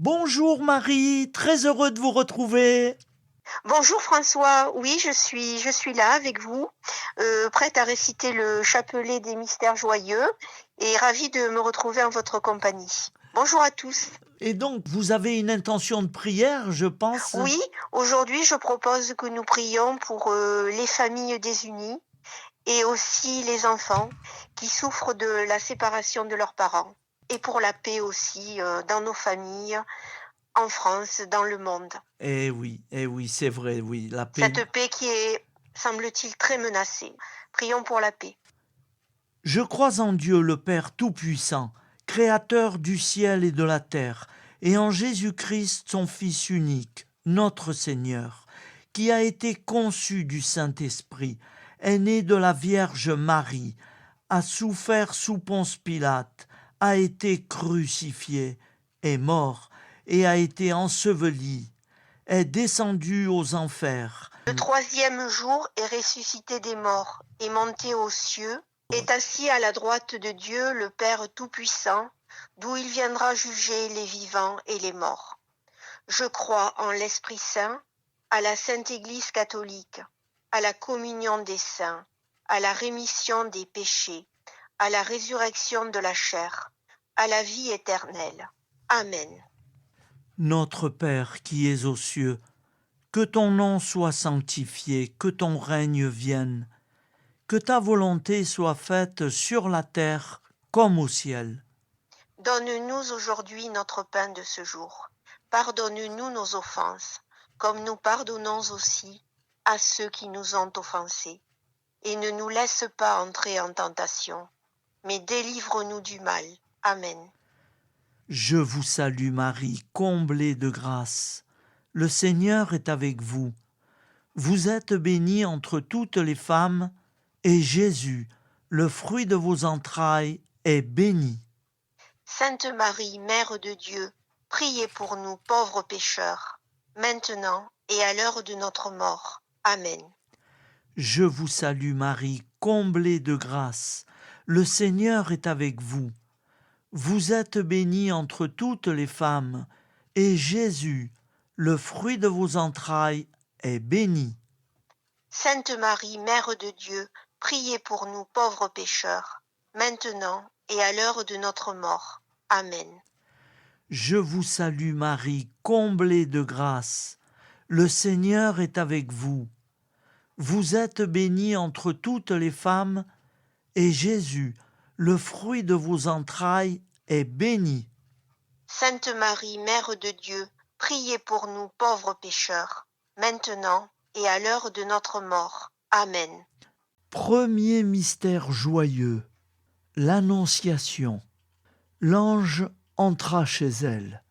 Bonjour Marie, très heureux de vous retrouver. Bonjour François, oui, je suis là avec vous, prête à réciter le chapelet des mystères joyeux et ravie de me retrouver en votre compagnie. Bonjour à tous. Et donc, vous avez une intention de prière, je pense. Oui, aujourd'hui, je propose que nous prions pour les familles désunies et aussi les enfants qui souffrent de la séparation de leurs parents et pour la paix aussi dans nos familles, en France, dans le monde. Eh oui, c'est vrai, oui, la paix. Cette paix qui est, semble-t-il, très menacée. Prions pour la paix. Je crois en Dieu le Père Tout-Puissant, Créateur du ciel et de la terre, et en Jésus-Christ, son Fils unique, notre Seigneur, qui a été conçu du Saint-Esprit, est né de la Vierge Marie, a souffert sous Ponce Pilate, a été crucifié, est mort et a été enseveli, est descendu aux enfers. Le troisième jour est ressuscité des morts, est monté aux cieux, est assis à la droite de Dieu, le Père Tout-Puissant, d'où il viendra juger les vivants et les morts. Je crois en l'Esprit Saint, à la Sainte Église catholique, à la communion des saints, à la rémission des péchés, à la résurrection de la chair, à la vie éternelle. Amen. Notre Père qui es aux cieux, que ton nom soit sanctifié, que ton règne vienne, que ta volonté soit faite sur la terre comme au ciel. Donne-nous aujourd'hui notre pain de ce jour. Pardonne-nous nos offenses, comme nous pardonnons aussi à ceux qui nous ont offensés. Et ne nous laisse pas entrer en tentation, mais délivre-nous du mal. Amen. Je vous salue Marie, comblée de grâce. Le Seigneur est avec vous. Vous êtes bénie entre toutes les femmes, et Jésus, le fruit de vos entrailles, est béni. Sainte Marie, Mère de Dieu, priez pour nous pauvres pécheurs, maintenant et à l'heure de notre mort. Amen. Je vous salue Marie, comblée de grâce. Le Seigneur est avec vous. Vous êtes bénie entre toutes les femmes, et Jésus, le fruit de vos entrailles, est béni. Sainte Marie, Mère de Dieu, priez pour nous pauvres pécheurs, maintenant et à l'heure de notre mort. Amen. Je vous salue Marie, comblée de grâce. Le Seigneur est avec vous. Vous êtes bénie entre toutes les femmes, et Jésus, le fruit de vos entrailles, est béni. Sainte Marie, Mère de Dieu, priez pour nous pauvres pécheurs, maintenant et à l'heure de notre mort. Amen. Premier mystère joyeux, l'Annonciation. L'ange entra chez elle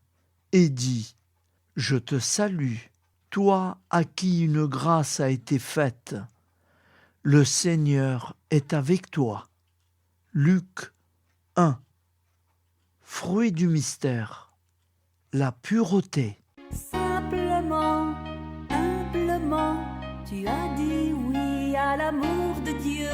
et dit : « Je te salue, toi à qui une grâce a été faite. Le Seigneur est avec toi. » Luc 1. Fruit du mystère, la pureté. Simplement, humblement, tu as dit oui à l'amour de Dieu.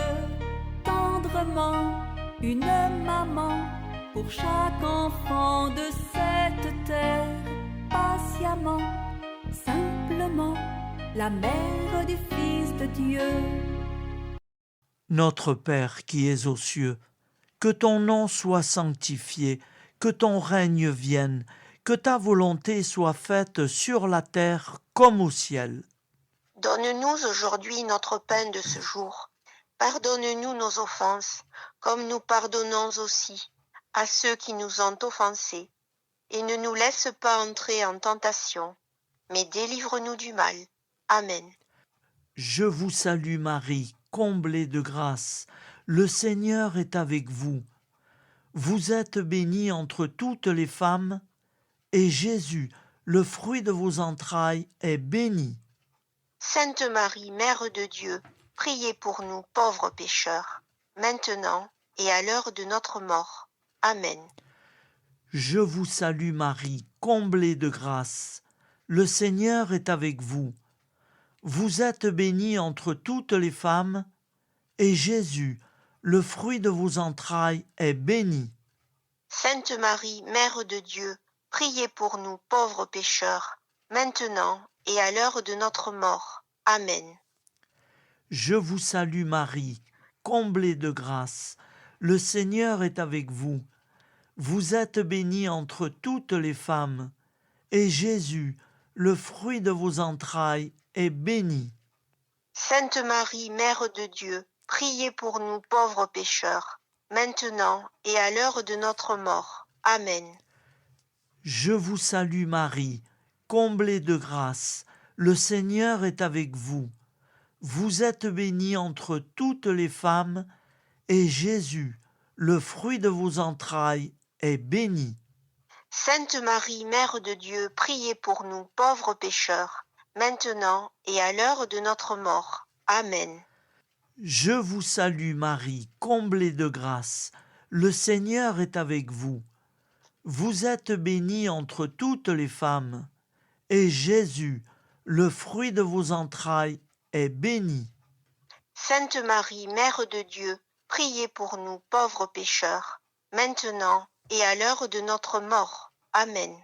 Tendrement, une maman pour chaque enfant de cette terre. Patiemment, simplement, la mère du Fils de Dieu. Notre Père qui es aux cieux, que ton nom soit sanctifié, que ton règne vienne, que ta volonté soit faite sur la terre comme au ciel. Donne-nous aujourd'hui notre pain de ce jour. Pardonne-nous nos offenses, comme nous pardonnons aussi à ceux qui nous ont offensés. Et ne nous laisse pas entrer en tentation, mais délivre-nous du mal. Amen. Je vous salue Marie, comblée de grâce. Le Seigneur est avec vous. Vous êtes bénie entre toutes les femmes, et Jésus, le fruit de vos entrailles, est béni. Sainte Marie, Mère de Dieu, priez pour nous pauvres pécheurs, maintenant et à l'heure de notre mort. Amen. Je vous salue Marie, comblée de grâce. Le Seigneur est avec vous. Vous êtes bénie entre toutes les femmes, et Jésus, le fruit de vos entrailles, est béni. Sainte Marie, Mère de Dieu, priez pour nous pauvres pécheurs, maintenant et à l'heure de notre mort. Amen. Je vous salue Marie, comblée de grâce. Le Seigneur est avec vous. Vous êtes bénie entre toutes les femmes, et Jésus, le fruit de vos entrailles, est béni. Sainte Marie, Mère de Dieu, priez pour nous pauvres pécheurs, maintenant et à l'heure de notre mort. Amen. Je vous salue Marie, comblée de grâce. Le Seigneur est avec vous. Vous êtes bénie entre toutes les femmes, et Jésus, le fruit de vos entrailles, est béni. Sainte Marie, Mère de Dieu, priez pour nous pauvres pécheurs, maintenant et à l'heure de notre mort. Amen. Je vous salue Marie, comblée de grâce. Le Seigneur est avec vous. Vous êtes bénie entre toutes les femmes, et Jésus, le fruit de vos entrailles, est béni. Sainte Marie, Mère de Dieu, priez pour nous pauvres pécheurs, maintenant et à l'heure de notre mort. Amen.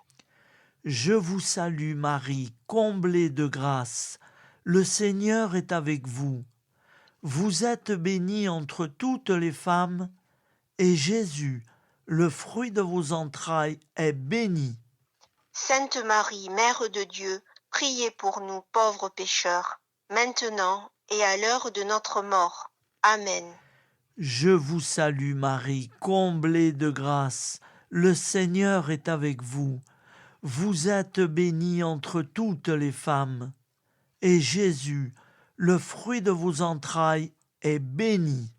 Je vous salue Marie, comblée de grâce. Le Seigneur est avec vous. Vous êtes bénie entre toutes les femmes, et Jésus, le fruit de vos entrailles, est béni. Sainte Marie, Mère de Dieu, priez pour nous pauvres pécheurs, maintenant et à l'heure de notre mort. Amen. Je vous salue Marie, comblée de grâce. Le Seigneur est avec vous. Vous êtes bénie entre toutes les femmes, et Jésus, le fruit de vos entrailles, est béni.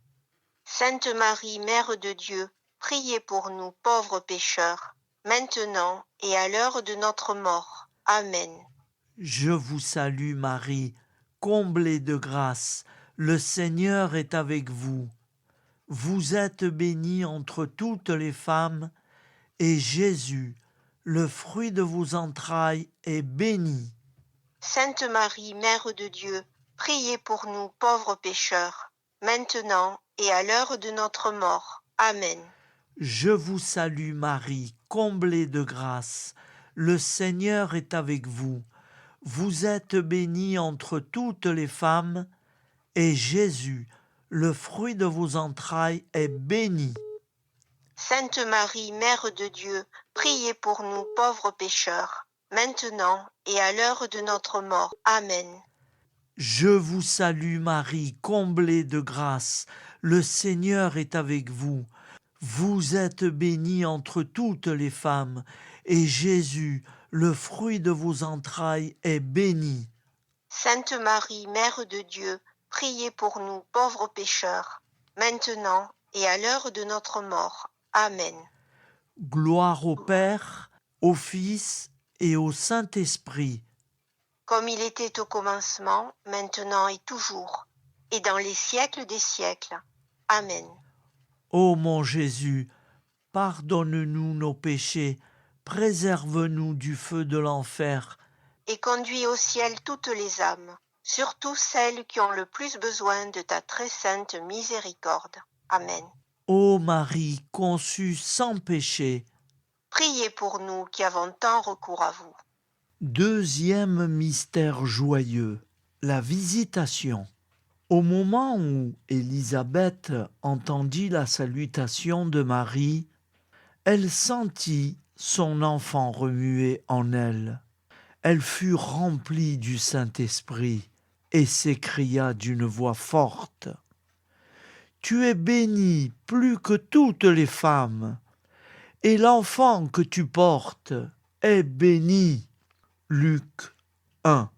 Sainte Marie, Mère de Dieu, priez pour nous pauvres pécheurs, maintenant et à l'heure de notre mort. Amen. Je vous salue Marie, comblée de grâce. Le Seigneur est avec vous. Vous êtes bénie entre toutes les femmes, et Jésus, le fruit de vos entrailles, est béni. Sainte Marie, Mère de Dieu, priez pour nous pauvres pécheurs, maintenant et à l'heure de notre mort. Amen. Je vous salue Marie, comblée de grâce. Le Seigneur est avec vous. Vous êtes bénie entre toutes les femmes, et Jésus, le fruit de vos entrailles, est béni. Sainte Marie, Mère de Dieu, priez pour nous pauvres pécheurs, maintenant et à l'heure de notre mort. Amen. Je vous salue Marie, comblée de grâce. Le Seigneur est avec vous. Vous êtes bénie entre toutes les femmes, et Jésus, le fruit de vos entrailles, est béni. Sainte Marie, Mère de Dieu, priez pour nous pauvres pécheurs, maintenant et à l'heure de notre mort. Amen. Gloire au Père, au Fils et au Saint-Esprit. Comme il était au commencement, maintenant et toujours, et dans les siècles des siècles. Amen. Ô mon Jésus, pardonne-nous nos péchés, préserve-nous du feu de l'enfer, Et conduis au ciel toutes les âmes, surtout celles qui ont le plus besoin de ta très sainte miséricorde. Amen. ô Marie conçue sans péché. Priez pour nous qui avons tant recours à vous. Deuxième mystère joyeux, la visitation. Au moment où Élisabeth entendit la salutation de Marie, elle sentit son enfant remuer en elle. Elle fut remplie du Saint-Esprit et s'écria d'une voix forte: « Tu es bénie plus que toutes les femmes, et l'enfant que tu portes est béni. » Luc 1.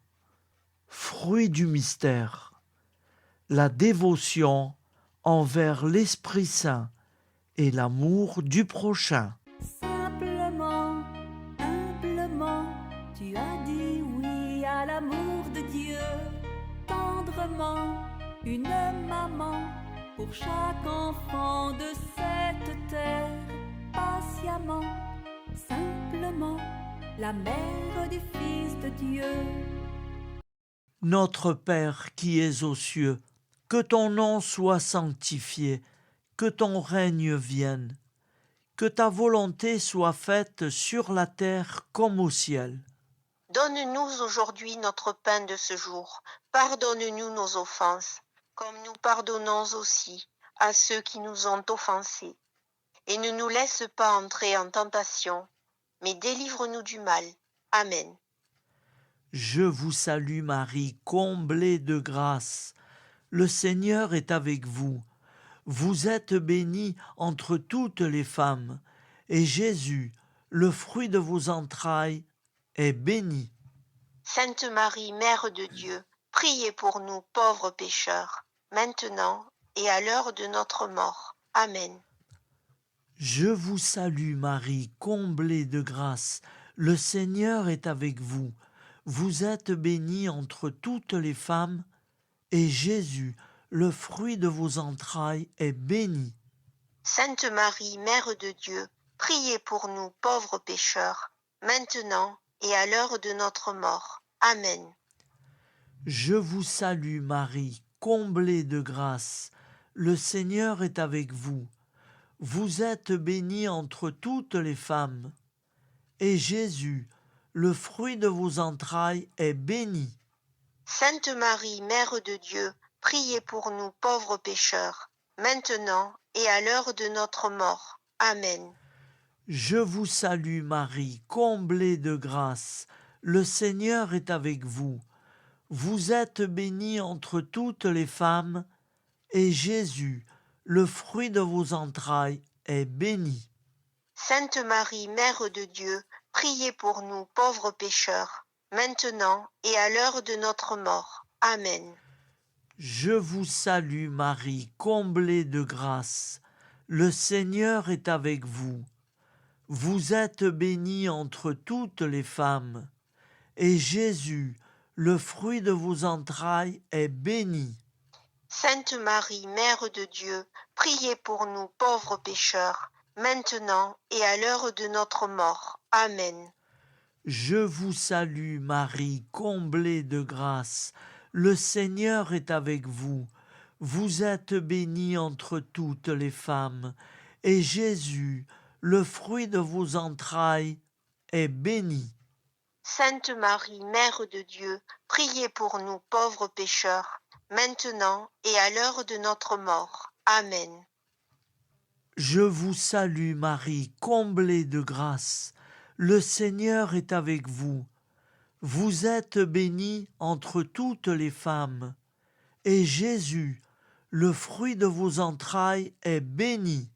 Fruit du mystère, la dévotion envers l'Esprit Saint et l'amour du prochain. Simplement, humblement, tu as dit oui à l'amour de Dieu. Tendrement, une maman pour chaque enfant de cette terre. Patiemment, simplement, la mère du Fils de Dieu. Notre Père qui es aux cieux, que ton nom soit sanctifié, que ton règne vienne, que ta volonté soit faite sur la terre comme au ciel. Donne-nous aujourd'hui notre pain de ce jour. Pardonne-nous nos offenses, comme nous pardonnons aussi à ceux qui nous ont offensés. Et ne nous laisse pas entrer en tentation, mais délivre-nous du mal. Amen. Je vous salue Marie, comblée de grâce. Le Seigneur est avec vous. Vous êtes bénie entre toutes les femmes, et Jésus, le fruit de vos entrailles, est béni. Sainte Marie, Mère de Dieu, priez pour nous pauvres pécheurs, maintenant et à l'heure de notre mort. Amen. Je vous salue Marie, comblée de grâce. Le Seigneur est avec vous. Vous êtes bénie entre toutes les femmes, et Jésus, le fruit de vos entrailles, est béni. Sainte Marie, Mère de Dieu, priez pour nous pauvres pécheurs, maintenant et à l'heure de notre mort. Amen. Je vous salue Marie, comblée de grâce. Le Seigneur est avec vous. Vous êtes bénie entre toutes les femmes, et Jésus, le fruit de vos entrailles, est béni. Sainte Marie, Mère de Dieu, priez pour nous pauvres pécheurs, maintenant et à l'heure de notre mort. Amen. Je vous salue Marie, comblée de grâce. Le Seigneur est avec vous. Vous êtes bénie entre toutes les femmes, et Jésus, le fruit de vos entrailles, est béni. Sainte Marie, Mère de Dieu, priez pour nous pauvres pécheurs, maintenant et à l'heure de notre mort. Amen. Je vous salue Marie, comblée de grâce. Le Seigneur est avec vous. Vous êtes bénie entre toutes les femmes, et Jésus, le fruit de vos entrailles, est béni. Sainte Marie, Mère de Dieu, priez pour nous pauvres pécheurs, maintenant et à l'heure de notre mort. Amen. Je vous salue Marie, comblée de grâce. Le Seigneur est avec vous. Vous êtes bénie entre toutes les femmes, et Jésus, le fruit de vos entrailles, est béni. Sainte Marie, Mère de Dieu, priez pour nous pauvres pécheurs, maintenant et à l'heure de notre mort. Amen. Je vous salue Marie, comblée de grâce. Le Seigneur est avec vous. Vous êtes bénie entre toutes les femmes, et Jésus, le fruit de vos entrailles, est béni.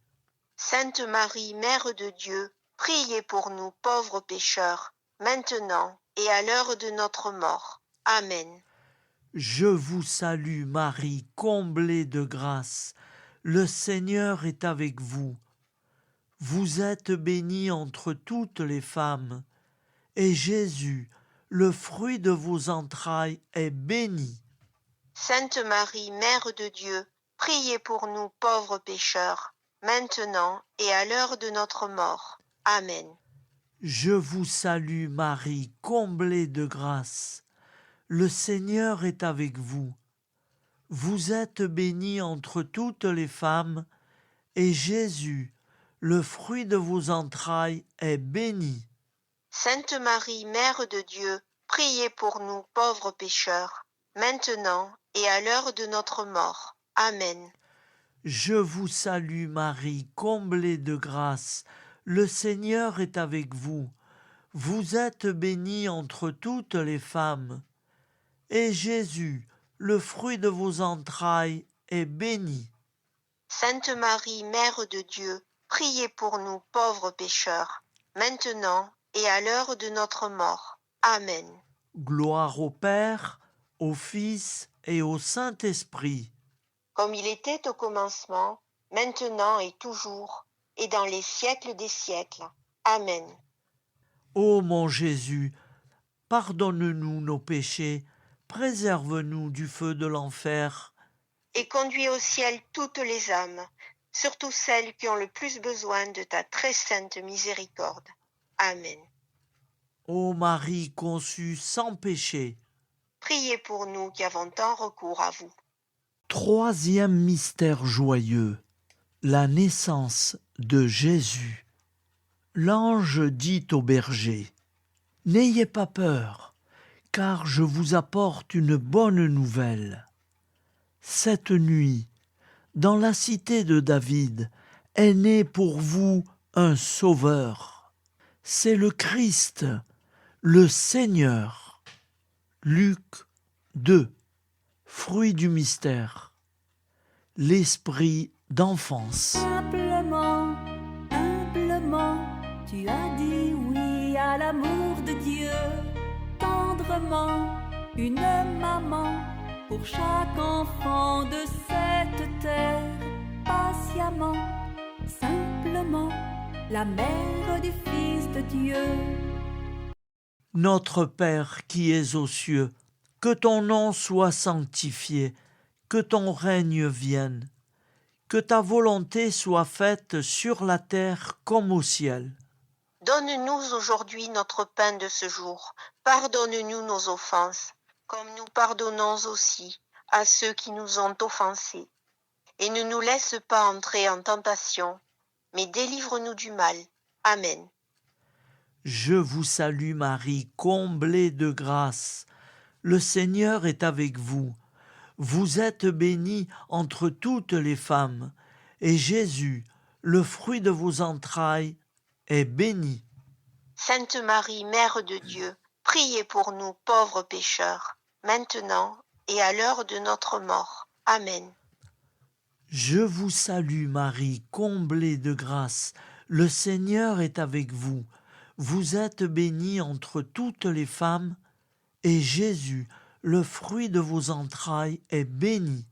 Sainte Marie, Mère de Dieu, priez pour nous pauvres pécheurs, maintenant et à l'heure de notre mort. Amen. Je vous salue Marie, comblée de grâce. Le Seigneur est avec vous. Vous êtes bénie entre toutes les femmes, et Jésus, le fruit de vos entrailles, est béni. Sainte Marie, Mère de Dieu, priez pour nous pauvres pécheurs, maintenant et à l'heure de notre mort. Amen. Je vous salue Marie, comblée de grâce. Le Seigneur est avec vous. Vous êtes bénie entre toutes les femmes, et Jésus, le fruit de vos entrailles, est béni. Sainte Marie, Mère de Dieu, priez pour nous pauvres pécheurs, maintenant et à l'heure de notre mort. Amen. Je vous salue Marie, comblée de grâce. Le Seigneur est avec vous. Vous êtes bénie entre toutes les femmes, et Jésus, le fruit de vos entrailles, est béni. Sainte Marie, Mère de Dieu, priez pour nous pauvres pécheurs, maintenant et à l'heure de notre mort. Amen. Gloire au Père, au Fils et au Saint-Esprit. Comme il était au commencement, maintenant et toujours, et dans les siècles des siècles. Amen. Ô mon Jésus, pardonne-nous nos péchés, préserve-nous du feu de l'enfer, Et conduis au ciel toutes les âmes, surtout celles qui ont le plus besoin de ta très sainte miséricorde. Amen. ô Marie conçue sans péché. Priez pour nous qui avons tant recours à vous. Troisième mystère joyeux, la naissance de Jésus. L'ange dit au berger, « N'ayez pas peur, car je vous apporte une bonne nouvelle. Cette nuit, dans la cité de David, est né pour vous un sauveur. C'est le Christ, le Seigneur. » Luc 2, fruit du mystère. L'esprit d'enfance. Simplement, humblement, tu as dit oui à l'amour de Dieu. Tendrement, une maman pour chaque enfant de cette terre. Patiemment, simplement, la mère du Fils de Dieu. Notre Père qui es aux cieux, que ton nom soit sanctifié, que ton règne vienne, que ta volonté soit faite sur la terre comme au ciel. Donne-nous aujourd'hui notre pain de ce jour. Pardonne-nous nos offenses, comme nous pardonnons aussi à ceux qui nous ont offensés. Et ne nous laisse pas entrer en tentation, mais délivre-nous du mal. Amen. Je vous salue Marie, comblée de grâce. Le Seigneur est avec vous. Vous êtes bénie entre toutes les femmes, et Jésus, le fruit de vos entrailles, est béni. Sainte Marie, Mère de Dieu, priez pour nous pauvres pécheurs, maintenant et à l'heure de notre mort. Amen. Je vous salue Marie, comblée de grâce. Le Seigneur est avec vous. Vous êtes bénie entre toutes les femmes, et Jésus, le fruit de vos entrailles, est béni.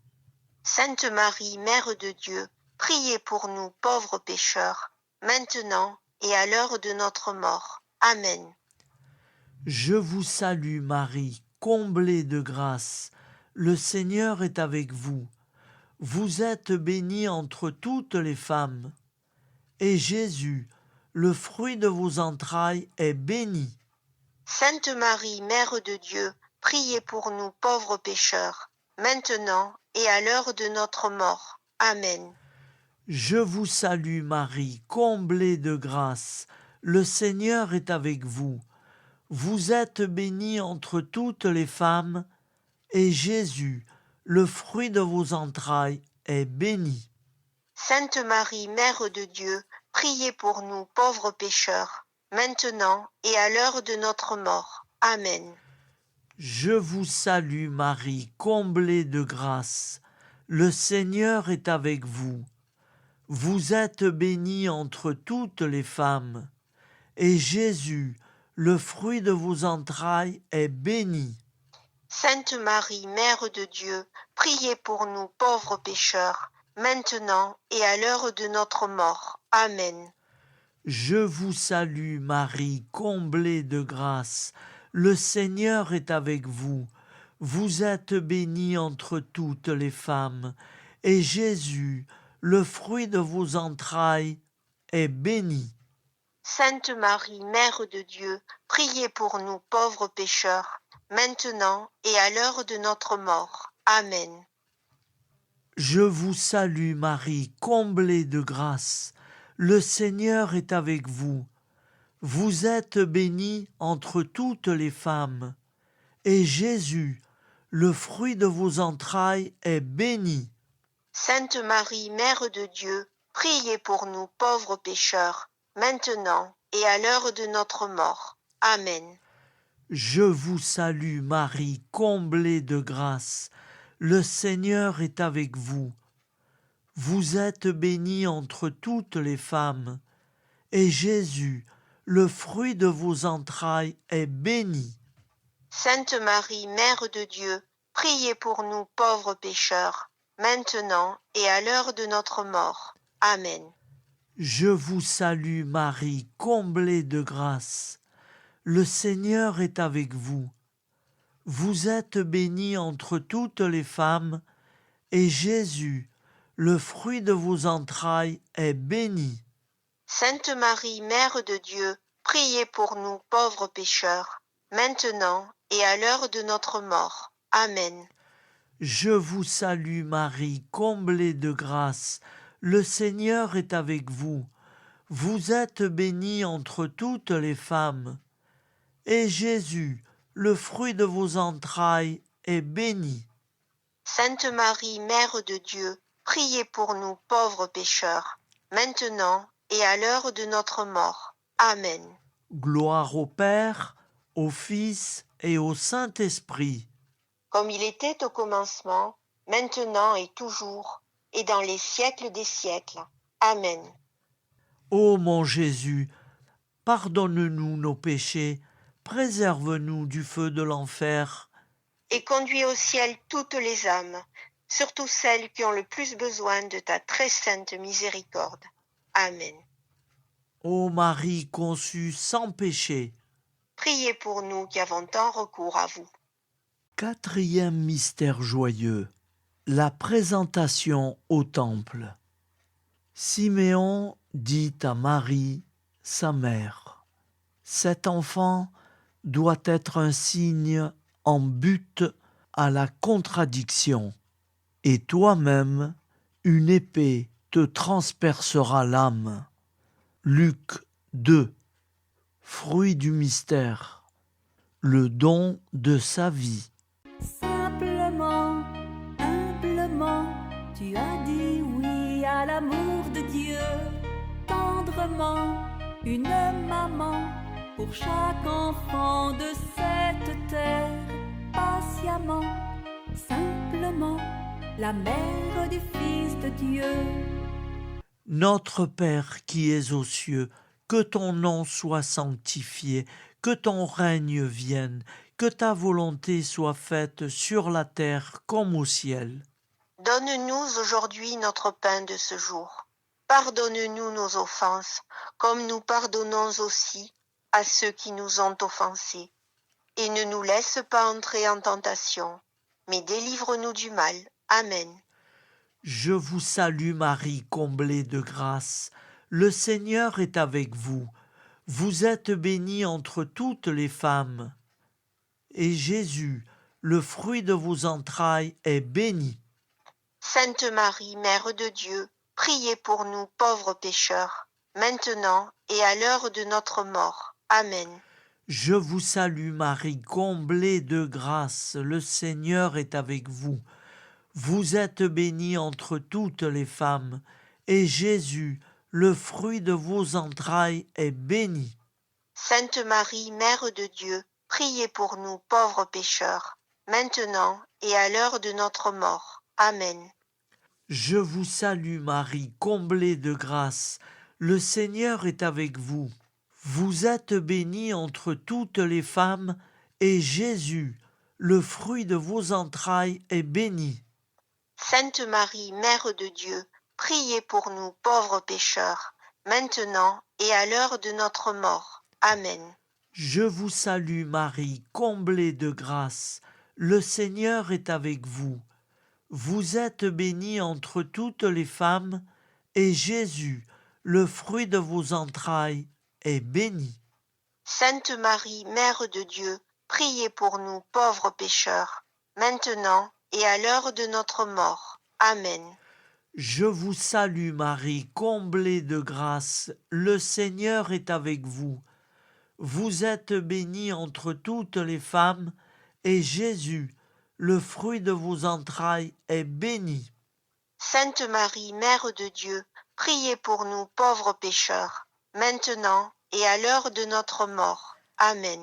Sainte Marie, Mère de Dieu, priez pour nous pauvres pécheurs, maintenant et à l'heure de notre mort. Amen. Je vous salue Marie, comblée de grâce. Le Seigneur est avec vous. Vous êtes bénie entre toutes les femmes, et Jésus, le fruit de vos entrailles, est béni. Sainte Marie, Mère de Dieu, priez pour nous pauvres pécheurs, maintenant et à l'heure de notre mort. Amen. Je vous salue Marie, comblée de grâce. Le Seigneur est avec vous. Vous êtes bénie entre toutes les femmes, et Jésus, le fruit de vos entrailles, est béni. Sainte Marie, Mère de Dieu, priez pour nous pauvres pécheurs, maintenant et à l'heure de notre mort. Amen. Je vous salue Marie, comblée de grâce. Le Seigneur est avec vous. Vous êtes bénie entre toutes les femmes, et Jésus, le fruit de vos entrailles, est béni. Sainte Marie, Mère de Dieu, priez pour nous pauvres pécheurs, maintenant et à l'heure de notre mort. Amen. Je vous salue Marie, comblée de grâce. Le Seigneur est avec vous. Vous êtes bénie entre toutes les femmes, et Jésus, le fruit de vos entrailles, est béni. Sainte Marie, Mère de Dieu, priez pour nous pauvres pécheurs, maintenant et à l'heure de notre mort. Amen. Je vous salue Marie, comblée de grâce. Le Seigneur est avec vous. Vous êtes bénie entre toutes les femmes, et Jésus, le fruit de vos entrailles, est béni. Sainte Marie, Mère de Dieu, priez pour nous pauvres pécheurs, maintenant et à l'heure de notre mort. Amen. Je vous salue Marie, comblée de grâce. Le Seigneur est avec vous. Vous êtes bénie entre toutes les femmes, et Jésus, le fruit de vos entrailles, est béni. Sainte Marie, Mère de Dieu, priez pour nous pauvres pécheurs, maintenant et à l'heure de notre mort. Amen. Je vous salue Marie, comblée de grâce. Le Seigneur est avec vous. Vous êtes bénie entre toutes les femmes, et Jésus, le fruit de vos entrailles, est béni. Sainte Marie, Mère de Dieu, priez pour nous pauvres pécheurs, maintenant et à l'heure de notre mort. Amen. Je vous salue Marie, comblée de grâce. Le Seigneur est avec vous. Vous êtes bénie entre toutes les femmes, et Jésus, le fruit de vos entrailles, est béni. Sainte Marie, Mère de Dieu, priez pour nous pauvres pécheurs, maintenant et à l'heure de notre mort. Amen. Gloire au Père, au Fils et au Saint-Esprit. Comme il était au commencement, maintenant et toujours, et dans les siècles des siècles. Amen. Ô mon Jésus, pardonne-nous nos péchés, préserve-nous du feu de l'enfer, Et conduis au ciel toutes les âmes, surtout celles qui ont le plus besoin de ta très sainte miséricorde. Amen. ô Marie conçue sans péché. Priez pour nous qui avons tant recours à vous. Quatrième mystère joyeux, la présentation au temple. Siméon dit à Marie, sa mère, « Cet enfant doit être un signe en but à la contradiction, et toi-même, une épée te transpercera l'âme. » Luc 2. Fruit du mystère, le don de sa vie. Simplement, humblement, tu as dit oui à l'amour de Dieu. Tendrement, une maman pour chaque enfant de cette terre. Patiemment, simplement, la mère du Fils de Dieu. Notre Père qui es aux cieux, que ton nom soit sanctifié, que ton règne vienne, que ta volonté soit faite sur la terre comme au ciel. Donne-nous aujourd'hui notre pain de ce jour. Pardonne-nous nos offenses, comme nous pardonnons aussi à ceux qui nous ont offensés. Et ne nous laisse pas entrer en tentation, mais délivre-nous du mal. Amen. Je vous salue Marie, comblée de grâce. Le Seigneur est avec vous. Vous êtes bénie entre toutes les femmes. Et Jésus, le fruit de vos entrailles, est béni. Sainte Marie, Mère de Dieu, priez pour nous pauvres pécheurs, maintenant et à l'heure de notre mort. Amen. Je vous salue Marie, comblée de grâce. Le Seigneur est avec vous. Vous êtes bénie entre toutes les femmes, et Jésus, le fruit de vos entrailles, est béni. Sainte Marie, Mère de Dieu, priez pour nous pauvres pécheurs, maintenant et à l'heure de notre mort. Amen. Je vous salue Marie, comblée de grâce. Le Seigneur est avec vous. Vous êtes bénie entre toutes les femmes, et Jésus, le fruit de vos entrailles, est béni. Sainte Marie, Mère de Dieu, priez pour nous pauvres pécheurs, maintenant et à l'heure de notre mort. Amen. Je vous salue Marie, comblée de grâce. Le Seigneur est avec vous. Vous êtes bénie entre toutes les femmes, et Jésus, le fruit de vos entrailles, est béni. Sainte Marie, Mère de Dieu, priez pour nous pauvres pécheurs, maintenant et à l'heure de notre mort. Amen. Je vous salue Marie, comblée de grâce. Le Seigneur est avec vous. Vous êtes bénie entre toutes les femmes, et Jésus, le fruit de vos entrailles, est béni. Sainte Marie, Mère de Dieu, priez pour nous pauvres pécheurs, maintenant et à l'heure de notre mort. Amen.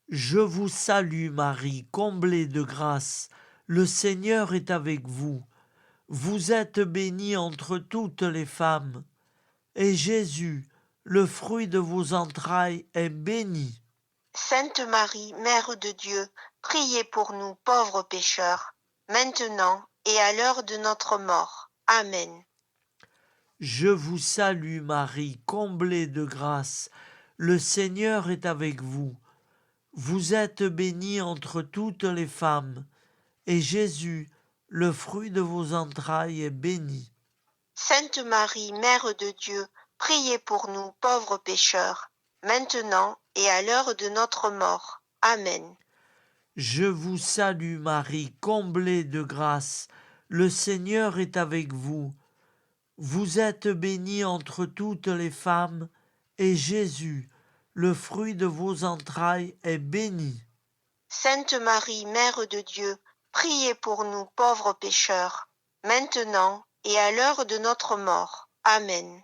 Je vous salue Marie, comblée de grâce. Le Seigneur est avec vous. Vous êtes bénie entre toutes les femmes, et Jésus, le fruit de vos entrailles, est béni. Sainte Marie, Mère de Dieu, priez pour nous pauvres pécheurs, maintenant et à l'heure de notre mort. Amen. Je vous salue Marie, comblée de grâce. Le Seigneur est avec vous. Vous êtes bénie entre toutes les femmes, et Jésus, le fruit de vos entrailles, est béni. Sainte Marie, Mère de Dieu, priez pour nous pauvres pécheurs, maintenant et à l'heure de notre mort. Amen. Je vous salue Marie, comblée de grâce. Le Seigneur est avec vous. Vous êtes bénie entre toutes les femmes, et Jésus, le fruit de vos entrailles, est béni. Sainte Marie, Mère de Dieu, priez pour nous pauvres pécheurs, maintenant et à l'heure de notre mort. Amen.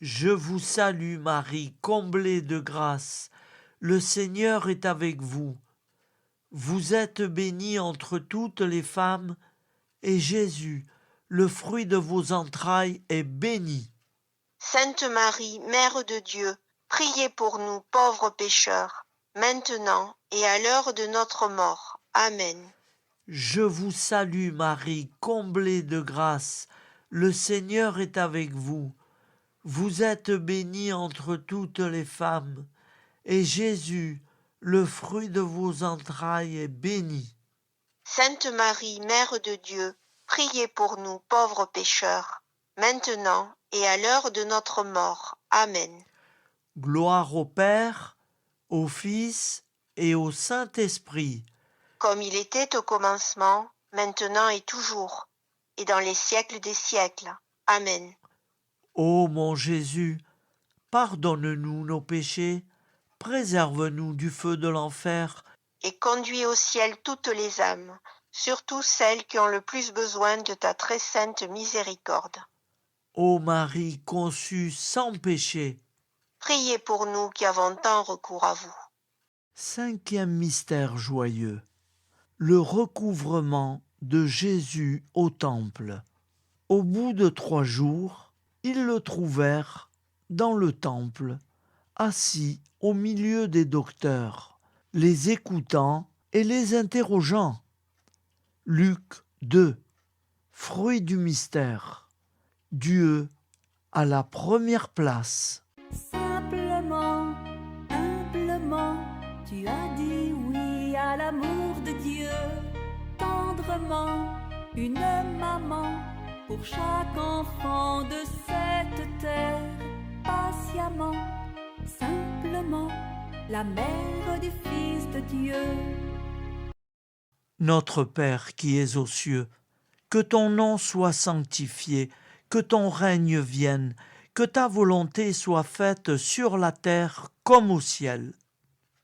Je vous salue Marie, comblée de grâce. Le Seigneur est avec vous. Vous êtes bénie entre toutes les femmes, et Jésus, le fruit de vos entrailles, est béni. Sainte Marie, Mère de Dieu, priez pour nous pauvres pécheurs, maintenant et à l'heure de notre mort. Amen. Je vous salue Marie, comblée de grâce. Le Seigneur est avec vous. Vous êtes bénie entre toutes les femmes, et Jésus, le fruit de vos entrailles, est béni. Sainte Marie, Mère de Dieu, priez pour nous pauvres pécheurs, maintenant et à l'heure de notre mort. Amen. Gloire au Père, au Fils et au Saint-Esprit, Comme il était au commencement, maintenant et toujours, et dans les siècles des siècles. Amen. Ô mon Jésus, pardonne-nous nos péchés, préserve-nous du feu de l'enfer, Et conduis au ciel toutes les âmes, surtout celles qui ont le plus besoin de ta très sainte miséricorde. ô Marie conçue sans péché. Priez pour nous qui avons tant recours à vous. Cinquième mystère joyeux, le recouvrement de Jésus au temple. Au bout de 3 jours, ils le trouvèrent dans le temple, assis au milieu des docteurs, les écoutant et les interrogeant. Luc 2, fruit du mystère. Dieu à la première place. Simplement, humblement, tu as dit oui à l'amour de Dieu. Tendrement, une maman pour chaque enfant de cette terre. Patiemment, simplement, la mère du Fils de Dieu. Notre Père qui es aux cieux, que ton nom soit sanctifié, que ton règne vienne, que ta volonté soit faite sur la terre comme au ciel.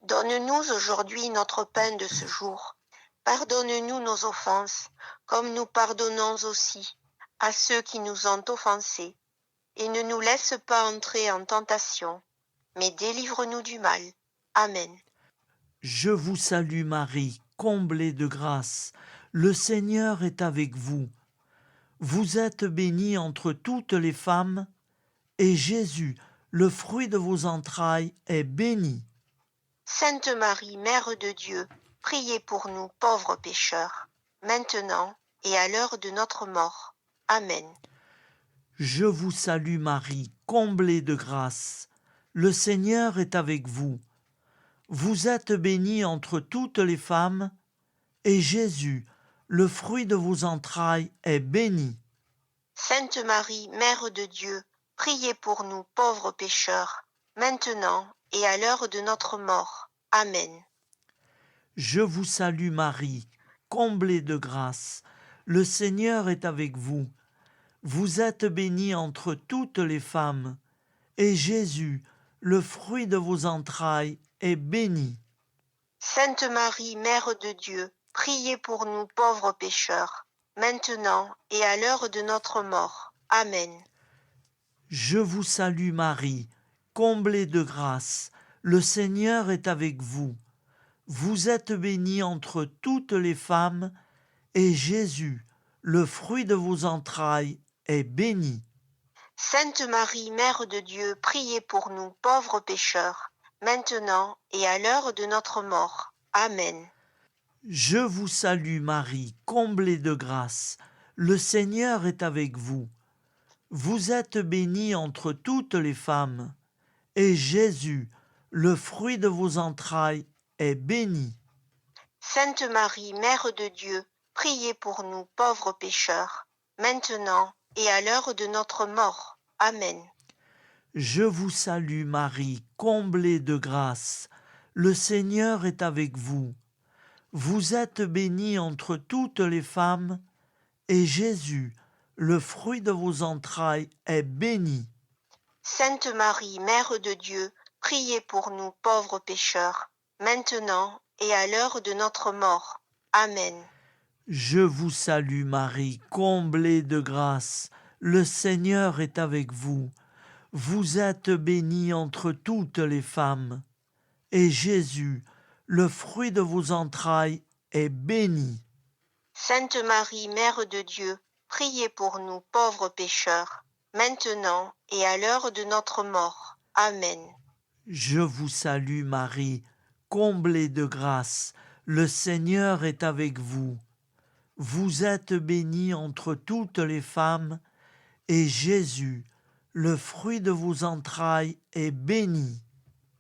Donne-nous aujourd'hui notre pain de ce jour. Pardonne-nous nos offenses, comme nous pardonnons aussi à ceux qui nous ont offensés. Et ne nous laisse pas entrer en tentation, mais délivre-nous du mal. Amen. Je vous salue Marie, comblée de grâce. Le Seigneur est avec vous. Vous êtes bénie entre toutes les femmes, et Jésus, le fruit de vos entrailles, est béni. Sainte Marie, Mère de Dieu, priez pour nous pauvres pécheurs, maintenant et à l'heure de notre mort. Amen. Je vous salue Marie, comblée de grâce. Le Seigneur est avec vous. Vous êtes bénie entre toutes les femmes, et Jésus, le fruit de vos entrailles, est béni. Sainte Marie, Mère de Dieu, priez pour nous pauvres pécheurs, maintenant et à l'heure de notre mort. Amen. Je vous salue Marie, comblée de grâce. Le Seigneur est avec vous. Vous êtes bénie entre toutes les femmes, et Jésus, le fruit de vos entrailles, est béni. Sainte Marie, Mère de Dieu, priez pour nous pauvres pécheurs, maintenant et à l'heure de notre mort. Amen. Je vous salue Marie, comblée de grâce. Le Seigneur est avec vous. Vous êtes bénie entre toutes les femmes, et Jésus, le fruit de vos entrailles, est béni. Sainte Marie, Mère de Dieu, priez pour nous pauvres pécheurs, maintenant et à l'heure de notre mort. Amen. Je vous salue Marie, comblée de grâce. Le Seigneur est avec vous. Vous êtes bénie entre toutes les femmes, et Jésus, le fruit de vos entrailles, est béni. Sainte Marie, Mère de Dieu, priez pour nous pauvres pécheurs, maintenant et à l'heure de notre mort. Amen. Je vous salue Marie, comblée de grâce. Le Seigneur est avec vous. Vous êtes bénie entre toutes les femmes, et Jésus, le fruit de vos entrailles est béni. Sainte Marie, Mère de Dieu, priez pour nous pauvres pécheurs, maintenant et à l'heure de notre mort. Amen. Je vous salue Marie, comblée de grâce. Le Seigneur est avec vous. Vous êtes bénie entre toutes les femmes. Et Jésus, le fruit de vos entrailles, est béni. Sainte Marie, Mère de Dieu, priez pour nous pauvres pécheurs, maintenant et à l'heure de notre mort. Amen. Je vous salue Marie, comblée de grâce. Le Seigneur est avec vous. Vous êtes bénie entre toutes les femmes, et Jésus, le fruit de vos entrailles, est béni.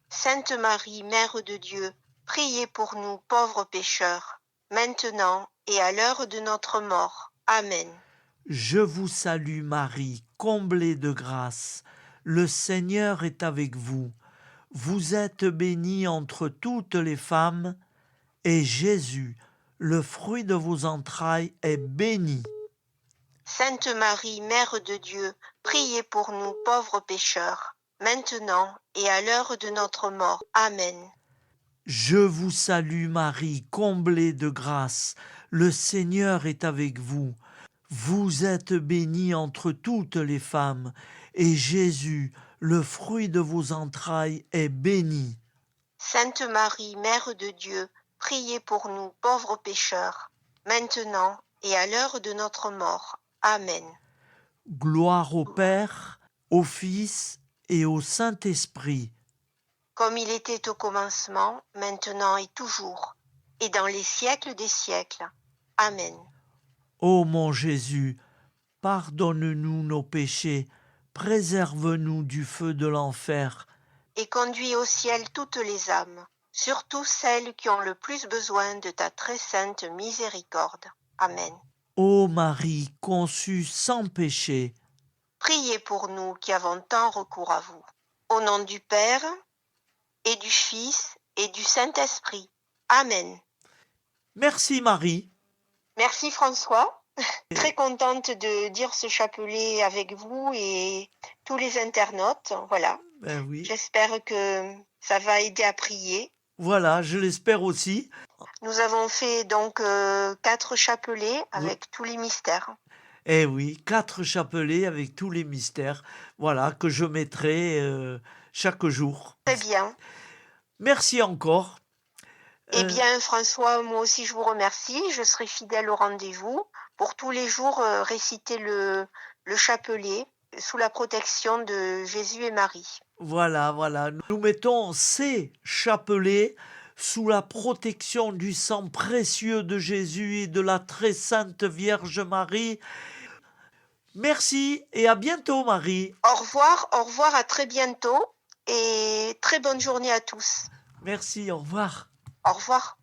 Sainte Marie, Mère de Dieu, priez pour nous pauvres pécheurs, maintenant et à l'heure de notre mort. Amen. Je vous salue Marie, comblée de grâce. Le Seigneur est avec vous. Vous êtes bénie entre toutes les femmes, et Jésus, le fruit de vos entrailles, est béni. Sainte Marie, Mère de Dieu, priez pour nous pauvres pécheurs, maintenant et à l'heure de notre mort. Amen. Je vous salue Marie, comblée de grâce. Le Seigneur est avec vous. Vous êtes bénie entre toutes les femmes, et Jésus, le fruit de vos entrailles, est béni. Sainte Marie, Mère de Dieu, priez pour nous pauvres pécheurs, maintenant et à l'heure de notre mort. Amen. Gloire au Père, au Fils et au Saint-Esprit. Comme il était au commencement, maintenant et toujours, et dans les siècles des siècles. Amen. Ô mon Jésus, pardonne-nous nos péchés, préserve-nous du feu de l'enfer, Et conduis au ciel toutes les âmes, surtout celles qui ont le plus besoin de ta très sainte miséricorde. Amen. ô Marie conçue sans péché. Priez pour nous qui avons tant recours à vous. Au nom du Père, et du Fils, et du Saint-Esprit. Amen. Merci Marie. Merci François. Très contente de dire ce chapelet avec vous et tous les internautes. Voilà. Ben oui. J'espère que ça va aider à prier. Voilà, je l'espère aussi. Nous avons fait donc 4 chapelets avec tous les mystères. Eh oui, 4 chapelets avec tous les mystères, voilà, que je mettrai chaque jour. Très bien. Merci encore. Eh bien, François, moi aussi, je vous remercie. Je serai fidèle au rendez-vous pour tous les jours réciter le chapelet sous la protection de Jésus et Marie. Voilà, voilà. Nous mettons ces chapelets sous la protection du sang précieux de Jésus et de la très sainte Vierge Marie. Merci et à bientôt, Marie. Au revoir, à très bientôt et très bonne journée à tous. Merci, au revoir. Au revoir.